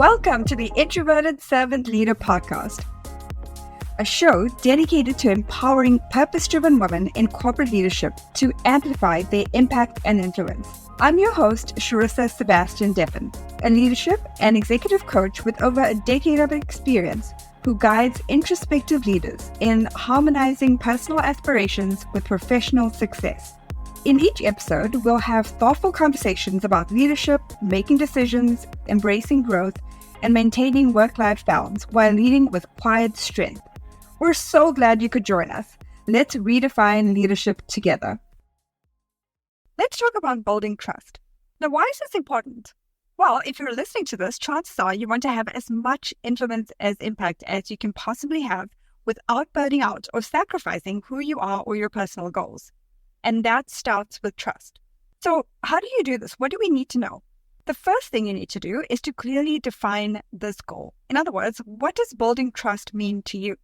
Welcome to the Introverted Servant Leader podcast, a show dedicated to empowering purpose-driven women in corporate leadership to amplify their impact and influence. I'm your host, Sharissa Sebastian Deppen, a leadership and executive coach with over a decade of experience who guides introspective leaders in harmonizing personal aspirations with professional success. In each episode, we'll have thoughtful conversations about leadership, making decisions, embracing growth, and maintaining work-life balance while leading with quiet strength. We're so glad you could join us. Let's redefine leadership together. Let's talk about building trust. Now, why is this important? Well, if you're listening to this, chances are you want to have as much influence as impact as you can possibly have without burning out or sacrificing who you are or your personal goals. And that starts with trust. So how do you do this? What do we need to know? The first thing you need to do is to clearly define this goal. In other words, what does building trust mean to you?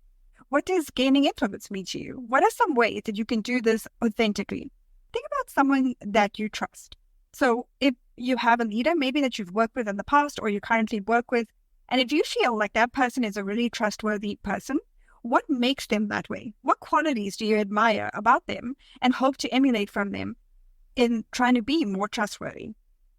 What does gaining influence mean to you? What are some ways that you can do this authentically? Think about someone that you trust. So if you have a leader, maybe that you've worked with in the past or you currently work with, and if you feel like that person is a really trustworthy person, what makes them that way? What qualities do you admire about them and hope to emulate from them in trying to be more trustworthy?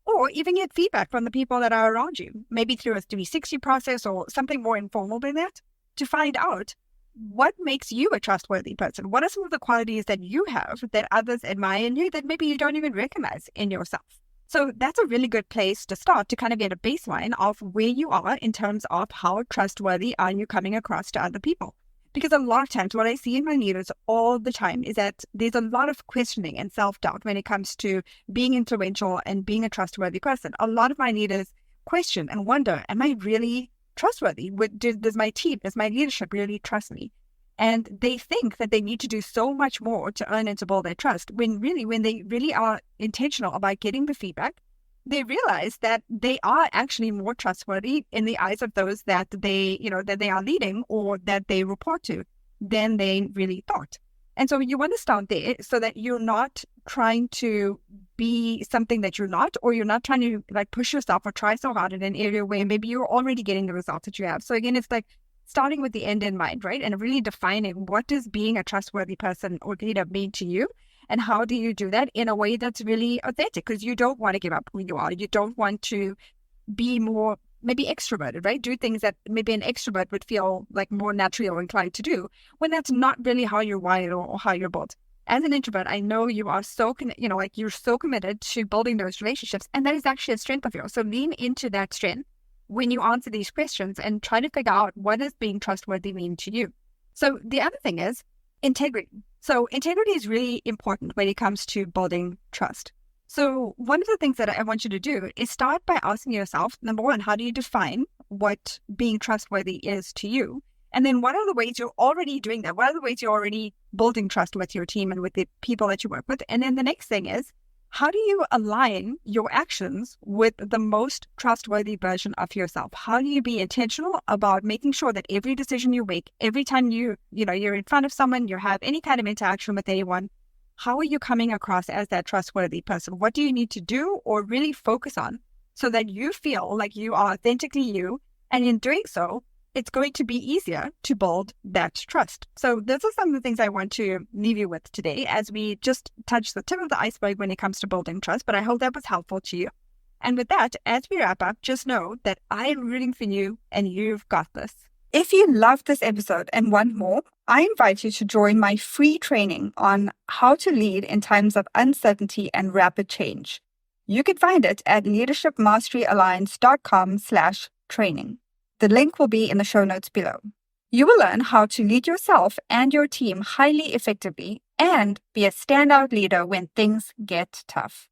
Or even get feedback from the people that are around you, maybe through a 360 process or something more informal than that, to find out what makes you a trustworthy person. What are some of the qualities that you have that others admire in you that maybe you don't even recognize in yourself? So that's a really good place to start to kind of get a baseline of where you are in terms of how trustworthy are you coming across to other people. Because a lot of times what I see in my leaders all the time is that there's a lot of questioning and self-doubt when it comes to being influential and being a trustworthy person. A lot of my leaders question and wonder, am I really trustworthy? Does my team, does my leadership really trust me? And they think that they need to do so much more to earn and to build their trust when they really are intentional about getting the feedback. They realize that they are actually more trustworthy in the eyes of those that they are leading or that they report to than they really thought. And so you want to start there so that you're not trying to be something that you're not, or you're not trying to push yourself or try so hard in an area where maybe you're already getting the results that you have. So again, it's like starting with the end in mind, right? And really defining what does being a trustworthy person or leader mean to you? And how do you do that in a way that's really authentic? Because you don't want to give up who you are. You don't want to be more maybe extroverted, right? Do things that maybe an extrovert would feel like more naturally or inclined to do when that's not really how you're wired or how you're built. As an introvert, I know you are you're so committed to building those relationships, and that is actually a strength of yours. So lean into that strength when you answer these questions and try to figure out what does being trustworthy mean to you. So the other thing is integrity. So integrity is really important when it comes to building trust. So one of the things that I want you to do is start by asking yourself, number one, how do you define what being trustworthy is to you? And then what are the ways you're already doing that? What are the ways you're already building trust with your team and with the people that you work with? And then the next thing is, how do you align your actions with the most trustworthy version of yourself? How do you be intentional about making sure that every decision you make, every time you're in front of someone, you have any kind of interaction with anyone, how are you coming across as that trustworthy person? What do you need to do or really focus on so that you feel like you are authentically you? And in doing so, it's going to be easier to build that trust. So those are some of the things I want to leave you with today as we just touch the tip of the iceberg when it comes to building trust, but I hope that was helpful to you. And with that, as we wrap up, just know that I am rooting for you and you've got this. If you loved this episode and want more, I invite you to join my free training on how to lead in times of uncertainty and rapid change. You can find it at leadershipmasteryalliance.com/training. The link will be in the show notes below. You will learn how to lead yourself and your team highly effectively and be a standout leader when things get tough.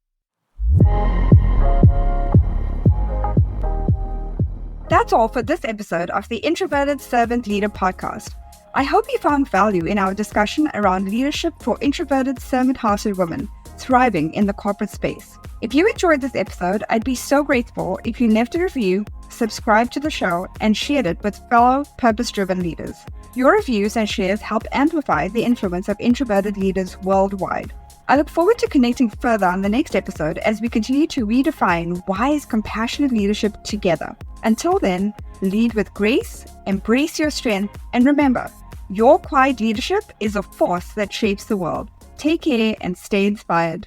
That's all for this episode of the Introverted Servant Leader podcast. I hope you found value in our discussion around leadership for introverted servant-hearted women thriving in the corporate space. If you enjoyed this episode, I'd be so grateful if you left a review, subscribed to the show, and shared it with fellow purpose-driven leaders. Your reviews and shares help amplify the influence of introverted leaders worldwide. I look forward to connecting further on the next episode as we continue to redefine wise, compassionate leadership together. Until then, lead with grace, embrace your strength, and remember, your quiet leadership is a force that shapes the world. Take care and stay inspired.